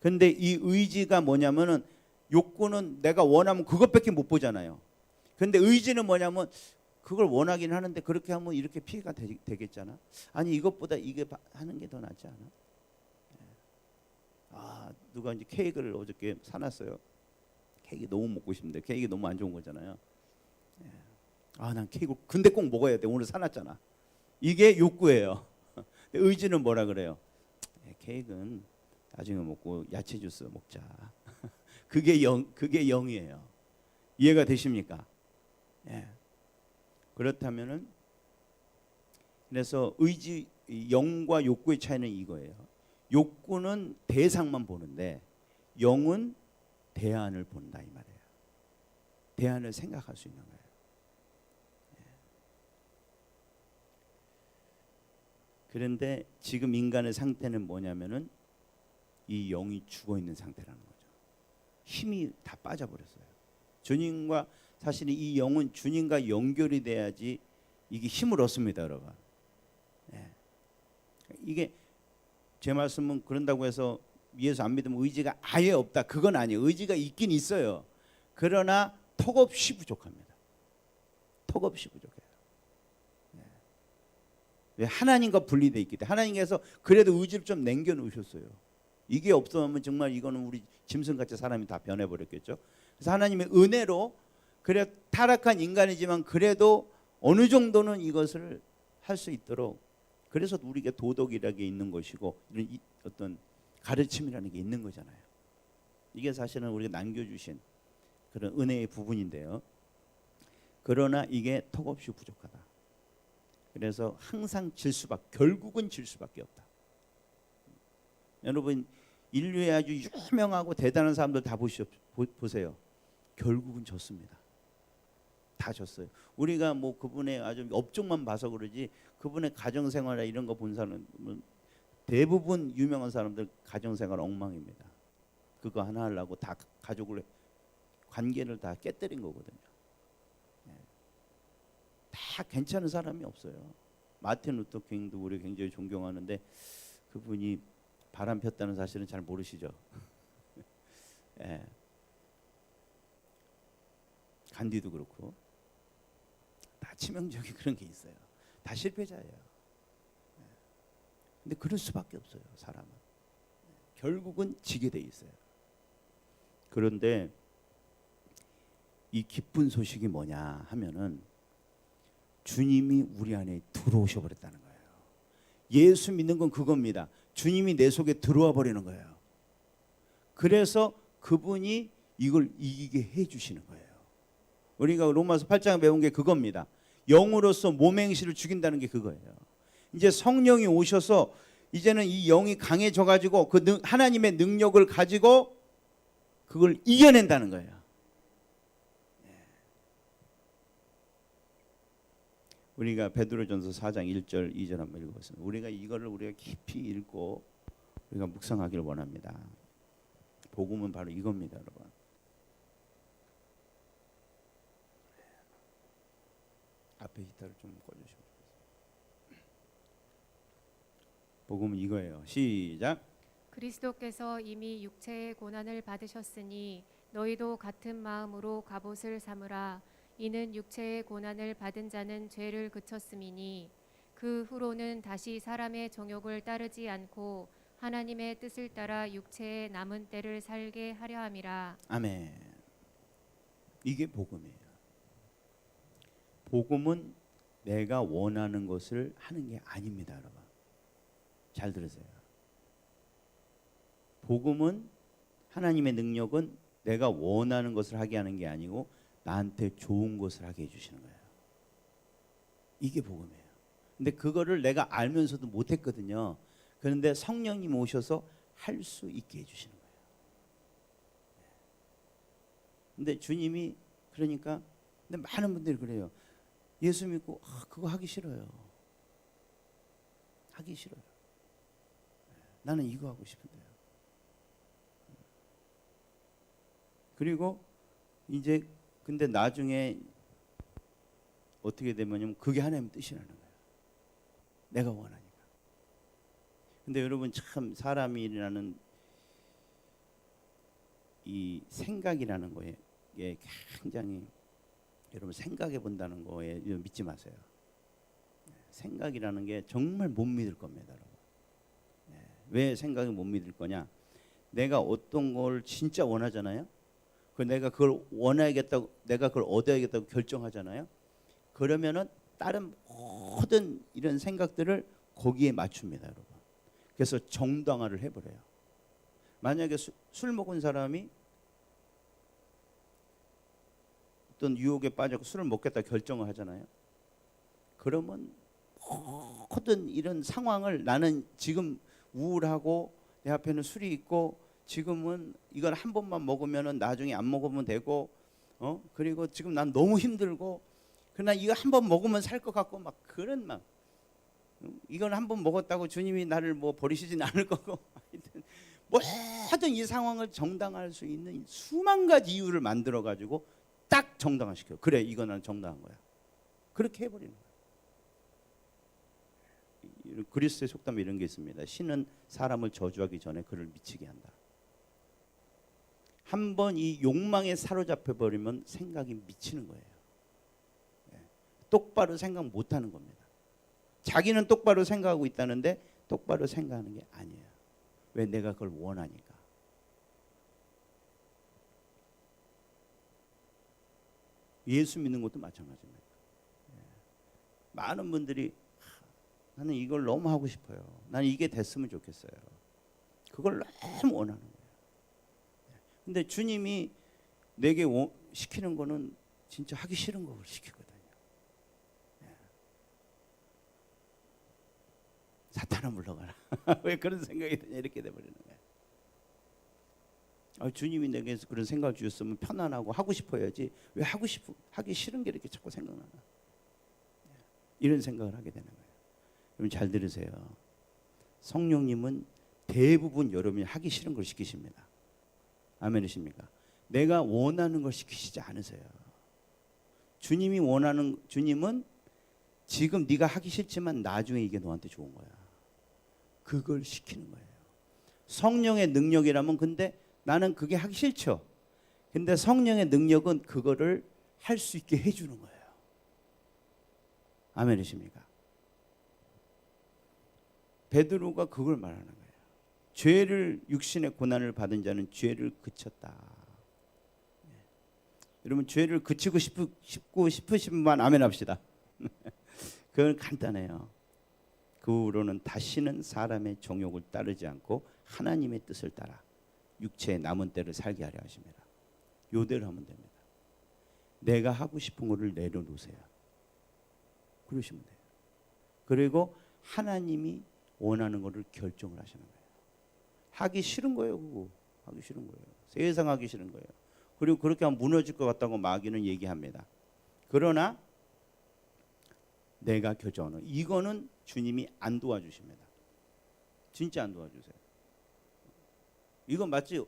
근데 이 의지가 뭐냐면은 욕구는 내가 원하면 그것밖에 못 보잖아요. 근데 의지는 뭐냐면 그걸 원하긴 하는데 그렇게 하면 이렇게 피해가 되겠잖아. 아니 이것보다 이게 하는 게 더 낫지 않아? 아 누가 이제 케이크를 어저께 사놨어요. 케이크 너무 먹고 싶은데 케이크 너무 안 좋은 거잖아요. 아 난 케이크 근데 꼭 먹어야 돼. 오늘 사놨잖아. 이게 욕구예요. 의지는 뭐라 그래요? 케이크는 나중에 먹고 야채 주스 먹자. 그게 영이에요. 이해가 되십니까? 예. 그렇다면은 그래서 의지 영과 욕구의 차이는 이거예요. 욕구는 대상만 보는데 영은 대안을 본다 이 말이에요. 대안을 생각할 수 있는 거예요. 그런데 지금 인간의 상태는 뭐냐면은 이 영이 죽어 있는 상태라는 거죠. 힘이 다 빠져버렸어요. 주님과 사실 이 영은 주님과 연결이 돼야지 이게 힘을 얻습니다, 여러분. 이게 제 말씀은 그런다고 해서 예수 안 믿으면 의지가 아예 없다. 그건 아니에요. 의지가 있긴 있어요. 그러나 턱없이 부족합니다. 턱없이 부족해요. 왜 하나님과 분리돼 있기 때문에 하나님께서 그래도 의지를 좀 남겨놓으셨어요. 이게 없으면 정말 이거는 우리 짐승같이 사람이 다 변해버렸겠죠. 그래서 하나님의 은혜로 그래 타락한 인간이지만 그래도 어느 정도는 이것을 할 수 있도록 그래서 우리에게 도덕이라는 게 있는 것이고 이런 어떤 가르침이라는 게 있는 거잖아요. 이게 사실은 우리가 남겨주신 그런 은혜의 부분인데요. 그러나 이게 턱없이 부족하다. 그래서 항상 결국은 질 수밖에 없다. 여러분 인류의 아주 유명하고 대단한 사람들 다 보세요. 결국은 졌습니다. 다 졌어요. 우리가 뭐 그분의 아주 업적만 봐서 그러지 그분의 가정생활이나 이런 거 본 사람은 대부분 유명한 사람들 가정생활 엉망입니다. 그거 하나 하려고 다 가족을 관계를 다 깨뜨린 거거든요. 다 괜찮은 사람이 없어요. 마틴 루터 킹도 우리 굉장히 존경하는데 그분이 바람 폈다는 사실은 잘 모르시죠. 예. 간디도 그렇고 다 치명적인 그런 게 있어요. 다 실패자예요. 근데 그럴 수밖에 없어요. 사람은 결국은 지게 돼 있어요. 그런데 이 기쁜 소식이 뭐냐 하면은 주님이 우리 안에 들어오셔 버렸다는 거예요. 예수 믿는 건 그겁니다. 주님이 내 속에 들어와 버리는 거예요. 그래서 그분이 이걸 이기게 해 주시는 거예요. 우리가 로마서 8장 배운 게 그겁니다. 영으로서 몸의 행실을 죽인다는 게 그거예요. 이제 성령이 오셔서 이제는 이 영이 강해져 가지고 그 하나님의 능력을 가지고 그걸 이겨낸다는 거예요. 우리가 베드로전서 4장 1절 2절 한번 읽어보겠습니다. 우리가 이거를 우리가 깊이 읽고 우리가 묵상하기를 원합니다. 복음은 바로 이겁니다, 여러분. 앞에 기타를 좀 꺼주시면 좋겠습니다. 복음은 이거예요. 시작. 그리스도께서 이미 육체의 고난을 받으셨으니 너희도 같은 마음으로 갑옷을 삼으라. 이는 육체의 고난을 받은 자는 죄를 그쳤음이니 그 후로는 다시 사람의 정욕을 따르지 않고 하나님의 뜻을 따라 육체의 남은 때를 살게 하려 함이라. 아멘. 이게 복음이에요. 복음은 내가 원하는 것을 하는 게 아닙니다, 여러분. 잘 들으세요. 복음은 하나님의 능력은 내가 원하는 것을 하게 하는 게 아니고 나한테 좋은 것을 하게 해주시는 거예요. 이게 복음이에요. 근데 그거를 내가 알면서도 못했거든요. 그런데 성령님 오셔서 할 수 있게 해주시는 거예요. 근데 주님이 그러니까 근데 많은 분들이 그래요. 예수 믿고 그거 하기 싫어요. 하기 싫어요. 나는 이거 하고 싶은데요. 그리고 이제 근데 나중에 어떻게 되면요, 그게 하나님 뜻이라는 거예요. 내가 원하니까. 근데 여러분 참 사람이라는 이 생각이라는 거에 굉장히, 여러분 생각해 본다는 거에 믿지 마세요. 생각이라는 게 정말 못 믿을 겁니다, 여러분. 왜 생각이 못 믿을 거냐? 내가 어떤 걸 진짜 원하잖아요. 그 내가 그걸 원하겠다고, 내가 그걸 얻어야겠다고 결정하잖아요. 그러면은 다른 모든 이런 생각들을 거기에 맞춥니다, 여러분. 그래서 정당화를 해버려요. 만약에 술 먹은 사람이 어떤 유혹에 빠져서 술을 먹겠다 결정을 하잖아요. 그러면 모든 이런 상황을, 나는 지금 우울하고 내 앞에는 술이 있고 지금은 이걸 한 번만 먹으면은 나중에 안 먹으면 되고, 그리고 지금 난 너무 힘들고, 그러나 이거 한 번 먹으면 살 것 같고, 막 그런 막, 이걸 한 번 먹었다고 주님이 나를 뭐 버리시진 않을 거고, 하여튼 모든 이 상황을 정당화할 수 있는 수만 가지 이유를 만들어 가지고 딱 정당화시켜요. 그래, 이거 나는 정당한 거야. 그렇게 해버리는 거예요. 그리스도의 속담에 이런 게 있습니다. 신은 사람을 저주하기 전에 그를 미치게 한다. 한번 이 욕망에 사로잡혀 버리면 생각이 미치는 거예요. 똑바로 생각 못 하는 겁니다. 자기는 똑바로 생각하고 있다는데 똑바로 생각하는 게 아니에요. 왜? 내가 그걸 원하니까. 예수 믿는 것도 마찬가지입니다. 많은 분들이 나는 이걸 너무 하고 싶어요. 나는 이게 됐으면 좋겠어요. 그걸 너무 원하는 거예요. 근데 주님이 내게 시키는 거는 진짜 하기 싫은 걸 시키거든요. 사탄아 물러가라. 왜 그런 생각이 드냐, 이렇게 돼버리는 거예요. 주님이 내게 그런 생각을 주셨으면 편안하고 하고 싶어야지, 왜 하기 싫은 게 이렇게 자꾸 생각나나, 이런 생각을 하게 되는 거예요. 여러분 잘 들으세요. 성령님은 대부분 여러분이 하기 싫은 걸 시키십니다. 아멘이십니까? 내가 원하는 걸 시키시지 않으세요. 주님은 지금 네가 하기 싫지만 나중에 이게 너한테 좋은 거야. 그걸 시키는 거예요. 성령의 능력이라면, 근데 나는 그게 하기 싫죠. 근데 성령의 능력은 그거를 할 수 있게 해주는 거예요. 아멘이십니까? 베드로가 그걸 말하는 거예요. 육신의 고난을 받은 자는 죄를 그쳤다. 여러분 죄를 그치고 싶으신 분만 아멘 합시다. 그건 간단해요. 그 후로는 다시는 사람의 정욕을 따르지 않고 하나님의 뜻을 따라 육체의 남은 때를 살게 하려 하십니다. 요대로 하면 됩니다. 내가 하고 싶은 거를 내려놓으세요. 그러시면 돼요. 그리고 하나님이 원하는 거를 결정을 하시는 거예요. 하기 싫은 거예요. 그거 하기 싫은 거예요. 세상 하기 싫은 거예요. 그리고 그렇게 하면 무너질 것 같다고 마귀는 얘기합니다. 그러나 내가 결정하는, 이거는 주님이 안 도와주십니다. 진짜 안 도와주세요. 이건 마치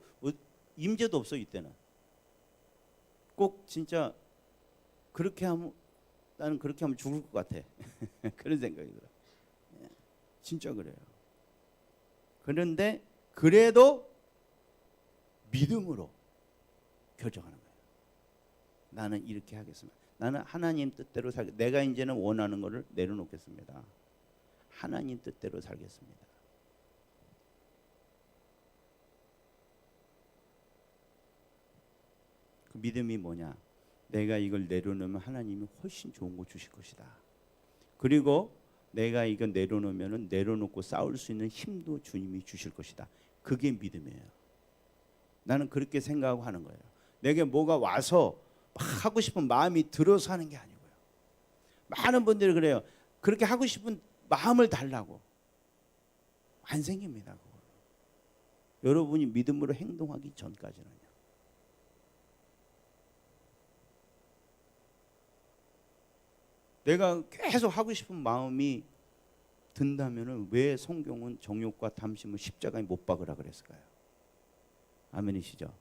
임재도 없어 이때는. 꼭 진짜 그렇게 하면, 나는 그렇게 하면 죽을 것 같아. 그런 생각이 들어요. 진짜 그래요. 그런데 그래도 믿음으로 결정하는 거예요. 나는 이렇게 하겠습니다. 나는 하나님 뜻대로 내가 이제는 원하는 것을 내려놓겠습니다. 하나님 뜻대로 살겠습니다. 그 믿음이 뭐냐? 내가 이걸 내려놓으면 하나님이 훨씬 좋은 거 주실 것이다. 그리고 내가 이거 내려놓으면 내려놓고 싸울 수 있는 힘도 주님이 주실 것이다. 그게 믿음이에요. 나는 그렇게 생각하고 하는 거예요. 내게 뭐가 와서 막 하고 싶은 마음이 들어서 하는 게 아니고요. 많은 분들이 그래요. 그렇게 하고 싶은 마음을 달라고. 안 생깁니다. 그거. 여러분이 믿음으로 행동하기 전까지는요. 내가 계속 하고 싶은 마음이 든다면은 왜 성경은 정욕과 탐심을 십자가에 못 박으라 그랬을까요? 아멘이시죠?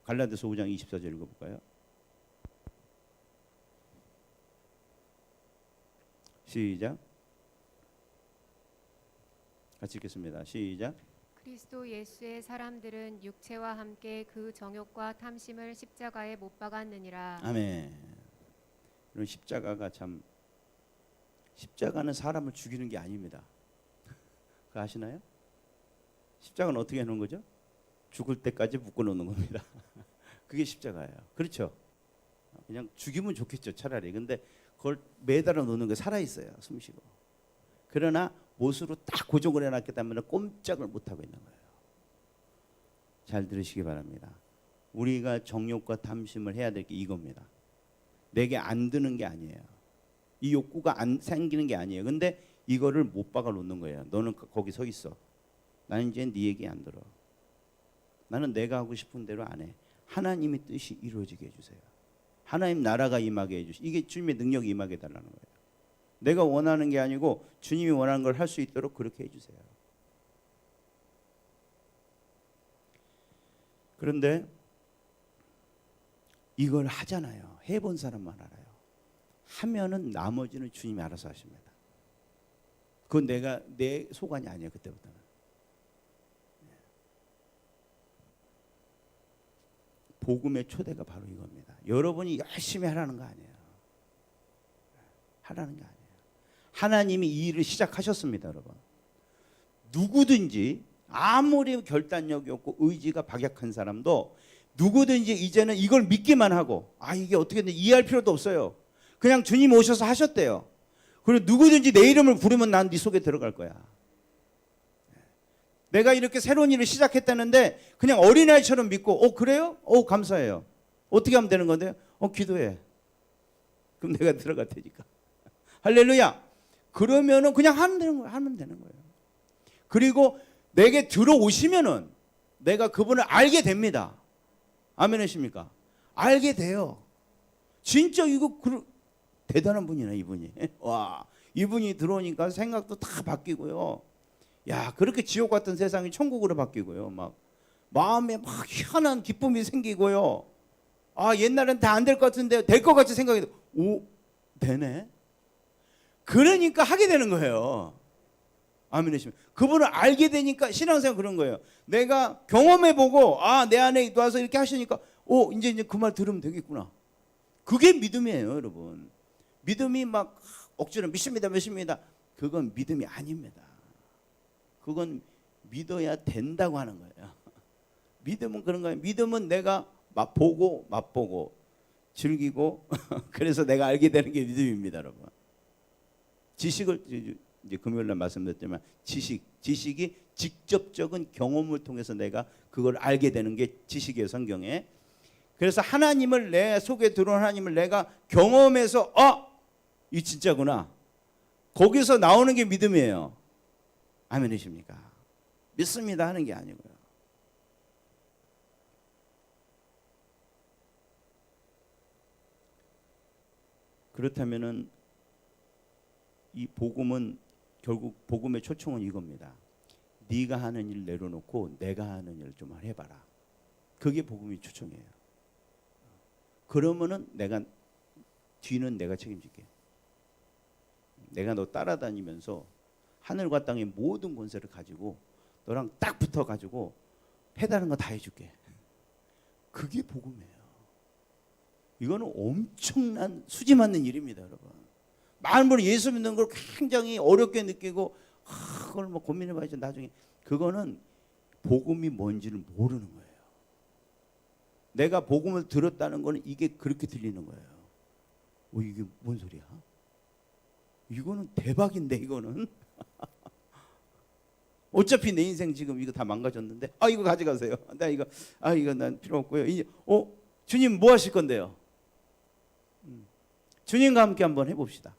갈라디아서 5장 24절 읽어볼까요? 시작. 같이 읽겠습니다. 시작. 그리스도 예수의 사람들은 육체와 함께 그 정욕과 탐심을 십자가에 못 박았느니라. 아멘. 그런 십자가가 참, 십자가는 사람을 죽이는 게 아닙니다. 그거 아시나요? 십자가는 어떻게 해놓은 거죠? 죽을 때까지 묶어 놓는 겁니다. 그게 십자가예요. 그렇죠? 그냥 죽이면 좋겠죠, 차라리. 근데 그걸 매달아 놓는 게 살아 있어요, 숨쉬고. 그러나 못으로 딱 고정을 해놨기 때문에 꼼짝을 못 하고 있는 거예요. 잘 들으시기 바랍니다. 우리가 정욕과 탐심을 해야 될 게 이겁니다. 내게 안 드는 게 아니에요. 이 욕구가 안 생기는 게 아니에요. 근데 이거를 못 박아 놓는 거예요. 너는 거기 서 있어. 나는 이제 네 얘기 안 들어. 나는 내가 하고 싶은 대로 안 해. 하나님의 뜻이 이루어지게 해주세요. 하나님 나라가 임하게 해주세요. 이게 주님의 능력이 임하게 해달라는 거예요. 내가 원하는 게 아니고 주님이 원하는 걸 할 수 있도록 그렇게 해주세요. 그런데 이걸 하잖아요. 해본 사람만 알아요. 하면은 나머지는 주님이 알아서 하십니다. 그건 내 소관이 아니에요. 그때부터는. 복음의 초대가 바로 이겁니다. 여러분이 열심히 하라는 거 아니에요. 하라는 게 아니에요. 하나님이 이 일을 시작하셨습니다, 여러분. 누구든지 아무리 결단력이 없고 의지가 박약한 사람도 누구든지 이제는 이걸 믿기만 하고 이게 어떻게 되는지 이해할 필요도 없어요. 그냥 주님 오셔서 하셨대요. 그리고 누구든지 내 이름을 부르면 난 네 속에 들어갈 거야. 내가 이렇게 새로운 일을 시작했다는데 그냥 어린아이처럼 믿고 그래요? 감사해요. 어떻게 하면 되는 건데요? 기도해. 그럼 내가 들어갈 테니까. 할렐루야. 그러면은 그냥 하면 되는 거예요. 그리고 내게 들어오시면은 내가 그분을 알게 됩니다. 아멘 하십니까? 알게 돼요. 진짜 이거 대단한 분이네, 이분이. 와, 이분이 들어오니까 생각도 다 바뀌고요. 야, 그렇게 지옥 같은 세상이 천국으로 바뀌고요. 막 마음에 막 희한한 기쁨이 생기고요. 옛날엔 다 안 될 것 같은데 될 것 같이 생각이 되네. 그러니까 하게 되는 거예요. 아멘 하시면 그분을 알게 되니까 신앙생활 그런 거예요. 내가 경험해보고 내 안에 와서 이렇게 하시니까 이제 그 말 들으면 되겠구나. 그게 믿음이에요, 여러분. 믿음이 막 억지로 믿습니다. 그건 믿음이 아닙니다. 그건 믿어야 된다고 하는 거예요. 믿음은 그런 거예요. 믿음은 내가 맛보고 즐기고 그래서 내가 알게 되는 게 믿음입니다, 여러분. 지식을 이제 금요일 날 말씀드렸지만 지식이 직접적인 경험을 통해서 내가 그걸 알게 되는 게 지식이에요, 성경에. 그래서 하나님을 내 속에 들어온 하나님을 내가 경험해서 이 진짜구나. 거기서 나오는 게 믿음이에요. 아멘이십니까? 믿습니다 하는 게 아니고요. 그렇다면은 이 복음은 결국 복음의 초청은 이겁니다. 네가 하는 일 내려놓고 내가 하는 일 좀 해봐라. 그게 복음의 초청이에요. 그러면은 뒤는 내가 책임질게. 내가 너 따라다니면서 하늘과 땅의 모든 권세를 가지고 너랑 딱 붙어가지고 해다는 거 다 해줄게. 그게 복음이에요. 이거는 엄청난 수지 맞는 일입니다, 여러분. 많은 분이 예수 믿는 걸 굉장히 어렵게 느끼고 그걸 뭐 고민해봐야지 나중에. 그거는 복음이 뭔지를 모르는 거예요. 내가 복음을 들었다는 거는 이게 그렇게 들리는 거예요. 이게 뭔 소리야? 이거는 대박인데 이거는. 어차피 내 인생 지금 이거 다 망가졌는데 이거 가져가세요. 나 이거 난 필요 없고요. 이제 주님 뭐 하실 건데요? 주님과 함께 한번 해봅시다.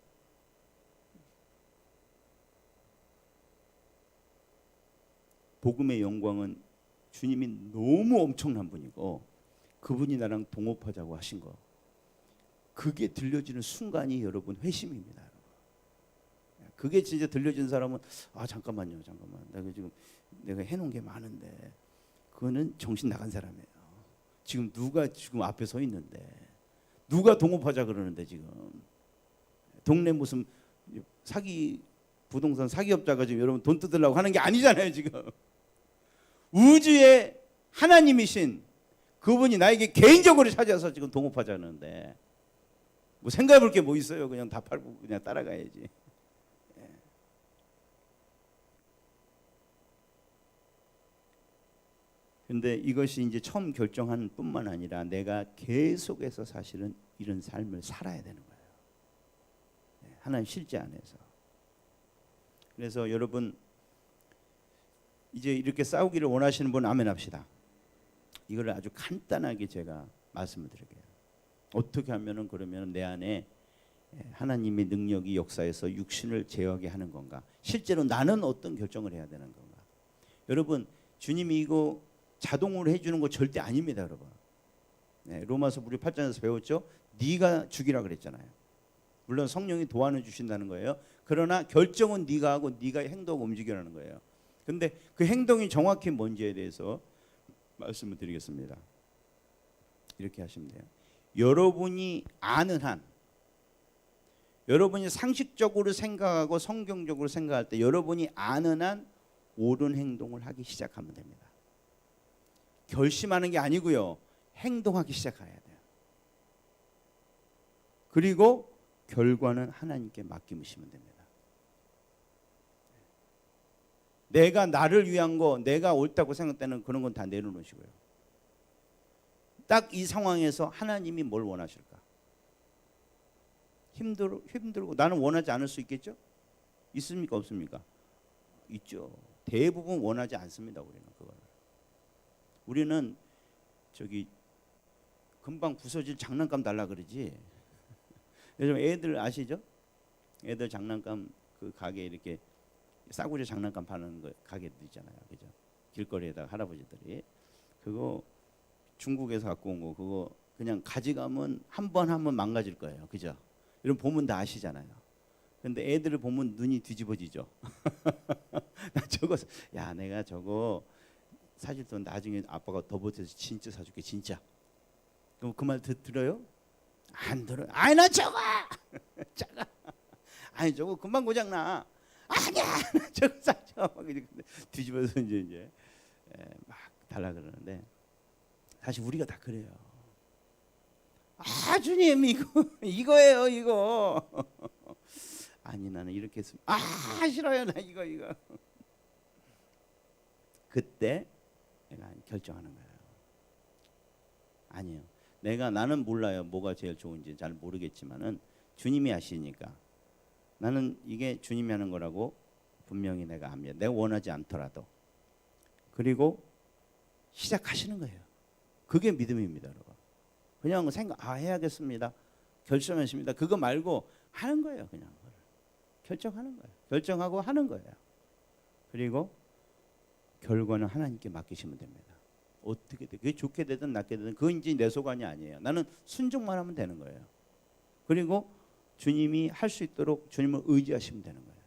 복음의 영광은 주님이 너무 엄청난 분이고 그분이 나랑 동업하자고 하신 거, 그게 들려지는 순간이 여러분 회심입니다. 여러분. 그게 진짜 들려진 사람은 잠깐만 내가 지금 해놓은 게 많은데 그거는 정신 나간 사람이에요. 지금 누가 지금 앞에 서 있는데, 누가 동업하자 그러는데, 지금 동네 무슨 사기 부동산 사기업자가 지금 여러분 돈 뜯으려고 하는 게 아니잖아요. 지금 우주의 하나님이신 그분이 나에게 개인적으로 찾아서 지금 동업하자는데, 뭐 생각해 볼 게 뭐 있어요. 그냥 다 팔고 그냥 따라가야지. 근데 이것이 이제 처음 결정한 뿐만 아니라 내가 계속해서 사실은 이런 삶을 살아야 되는 거예요. 하나님 실제 안에서. 그래서 여러분 이제 이렇게 싸우기를 원하시는 분 아멘 합시다. 이걸 아주 간단하게 제가 말씀을 드릴게요. 어떻게 하면은 그러면 내 안에 하나님의 능력이 역사에서 육신을 제어하게 하는 건가? 실제로 나는 어떤 결정을 해야 되는 건가? 여러분 주님이 이거 자동으로 해주는 거 절대 아닙니다, 여러분. 로마서 우리 8장에서 배웠죠? 네가 죽이라 그랬잖아요. 물론 성령이 도와는 주신다는 거예요. 그러나 결정은 네가 하고 네가 행동하고 움직이라는 거예요. 근데 그 행동이 정확히 뭔지에 대해서 말씀을 드리겠습니다. 이렇게 하시면 돼요. 여러분이 아는 한, 여러분이 상식적으로 생각하고 성경적으로 생각할 때 여러분이 아는 한 옳은 행동을 하기 시작하면 됩니다. 결심하는 게 아니고요. 행동하기 시작해야 돼요. 그리고 결과는 하나님께 맡기시면 됩니다. 내가 나를 위한 거, 내가 옳다고 생각되는 그런 건 다 내려놓으시고요. 딱 이 상황에서 하나님이 뭘 원하실까? 힘들고 나는 원하지 않을 수 있겠죠? 있습니까? 없습니까? 있죠. 대부분 원하지 않습니다. 우리는 저기 금방 부서질 장난감 달라 그러지. 요즘 애들 아시죠? 애들 장난감 그 가게 이렇게 싸구려 장난감 파는 거 가게도 있잖아요, 그죠? 길거리에다가 할아버지들이 그거 중국에서 갖고 온 거 그거 그냥 가져가면 한 번 하면 망가질 거예요, 그죠? 이런 보면 다 아시잖아요. 근데 애들을 보면 눈이 뒤집어지죠. 나 저거 야 내가 저거 사실 또 나중에 아빠가 더 보태서 진짜 사줄게 진짜. 그럼 그 말 들어요? 안 들어요. 아니 나 저거 작아. 아니 저거 금방 고장나. 아니야 저거 사줘. 뒤집어서 이제 막 달라 그러는데 사실 우리가 다 그래요. 아 주님 이거예요 이거. 아니 나는 이렇게 했으면 싫어요 나 이거. 그때 내가 결정하는 거예요. 아니요. 나는 몰라요. 뭐가 제일 좋은지 잘 모르겠지만은 주님이 아시니까 나는 이게 주님이 하는 거라고 분명히 내가 압니다. 내가 원하지 않더라도. 그리고 시작하시는 거예요. 그게 믿음입니다, 여러분. 그냥 해야겠습니다. 결정했습니다. 그거 말고 하는 거예요, 그냥. 결정하는 거예요. 결정하고 하는 거예요. 그리고 결과는 하나님께 맡기시면 됩니다. 어떻게 돼? 그게 좋게 되든 나쁘게 되든 그건 이제 내 소관이 아니에요. 나는 순종만 하면 되는 거예요. 그리고 주님이 할 수 있도록 주님을 의지하시면 되는 거예요.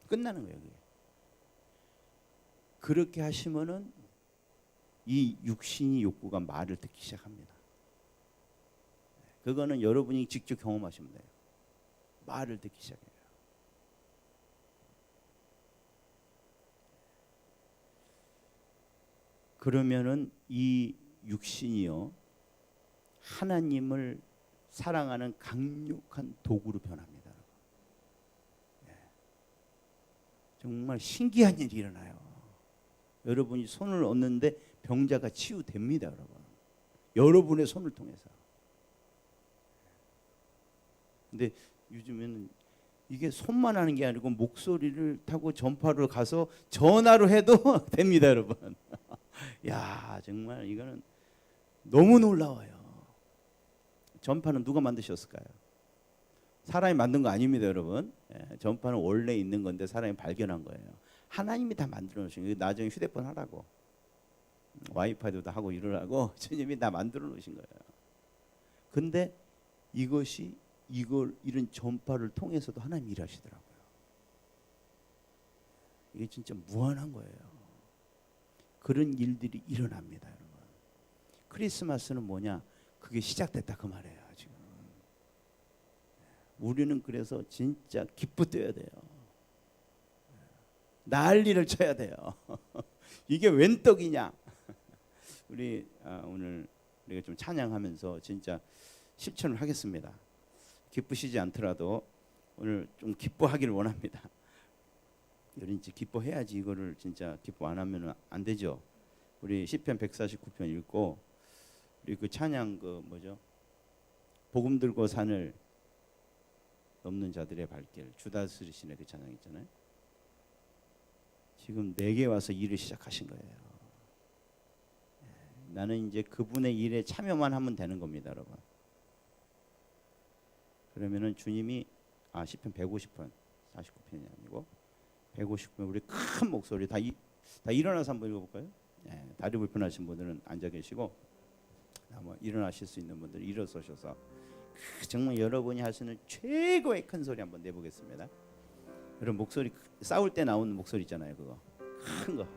끝나는 거예요. 그게. 그렇게 하시면은 이 육신이 욕구가 말을 듣기 시작합니다. 그거는 여러분이 직접 경험하시면 돼요. 말을 듣기 시작해요. 그러면은 이 육신이요 하나님을 사랑하는 강력한 도구로 변합니다. 정말 신기한 일이 일어나요. 여러분이 손을 얹는데 병자가 치유됩니다, 여러분. 여러분의 손을 통해서. 근데 요즘에는 이게 손만 하는 게 아니고 목소리를 타고 전파를 가서 전화로 해도 됩니다, 여러분. 야, 정말 이거는 너무 놀라워요. 전파는 누가 만드셨을까요? 사람이 만든 거 아닙니다, 여러분. 전파는 원래 있는 건데 사람이 발견한 거예요. 하나님이 다 만들어 놓으신 거예요. 나중에 휴대폰 하라고, 와이파이도 다 하고 이러라고 주님이 다 만들어 놓으신 거예요. 근데 이런 전파를 통해서도 하나님 일하시더라고요. 이게 진짜 무한한 거예요. 그런 일들이 일어납니다, 여러분. 크리스마스는 뭐냐? 그게 시작됐다 그 말이에요. 지금 우리는 그래서 진짜 기쁘 뛰어야 돼요. 난리를 쳐야 돼요. 이게 웬 떡이냐? 우리 오늘 우리가 좀 찬양하면서 진짜 실천을 하겠습니다. 기쁘시지 않더라도 오늘 좀 기뻐하기를 원합니다. 우리 이제 기뻐해야지. 이거를 진짜 기뻐 안 하면 안 되죠. 우리 시편 149편 읽고 우리 그 찬양 그 뭐죠? 복음 들고 산을 넘는 자들의 발길, 주다스리신의 그 찬양 있잖아요. 지금 내게 와서 일을 시작하신 거예요. 나는 이제 그분의 일에 참여만 하면 되는 겁니다, 여러분. 그러면은 주님이 시편 150편, 49편이 아니고 150편 우리 큰 목소리 다 일어나서 한번 읽어볼까요? 다리 불편하신 분들은 앉아 계시고 뭐 일어나실 수 있는 분들은 일어서셔서 정말 여러분이 하시는 최고의 큰 소리 한번 내보겠습니다. 여러분 목소리 싸울 때 나오는 목소리 있잖아요. 그거 큰 거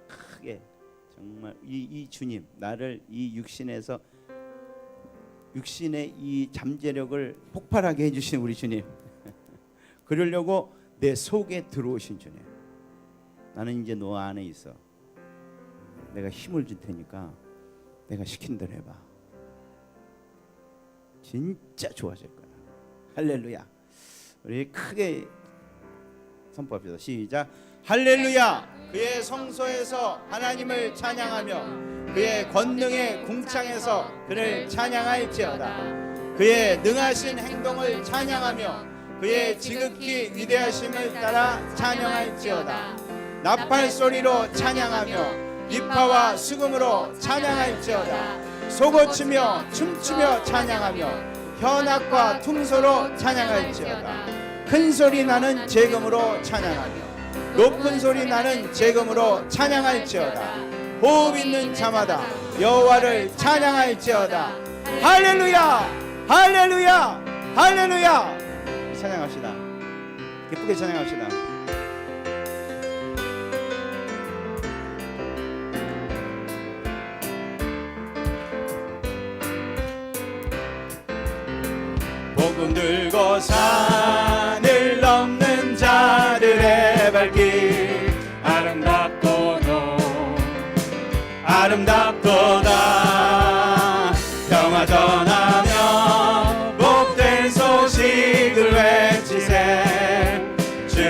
크게 정말 이 주님 나를 이 육신의 이 잠재력을 폭발하게 해주신 우리 주님 그러려고 내 속에 들어오신 주님 나는 이제 너 안에 있어. 내가 힘을 줄 테니까 내가 시킨 대로 해봐. 진짜 좋아질 거야. 할렐루야. 우리 크게 선포합시다. 시작. 할렐루야. 그의 성소에서 하나님을 찬양하며 그의 권능의 궁창에서 그를 찬양할지어다. 그의 능하신 행동을 찬양하며 그의 지극히 위대하심을 따라 찬양할지어다. 나팔 소리로 찬양하며 비파와 수금으로 찬양할지어다. 소고치며 춤추며 찬양하며 현악과 퉁소로 찬양할지어다. 큰 소리 나는 재금으로 찬양하며 높은 소리 나는 재금으로 찬양할지어다. 호흡 있는 자마다 여호와를 찬양할지어다. 할렐루야 할렐루야 할렐루야. 찬양합시다. 기쁘게 찬양합시다. 복음 들고 산을 넘는 자들의 발길 아름답고도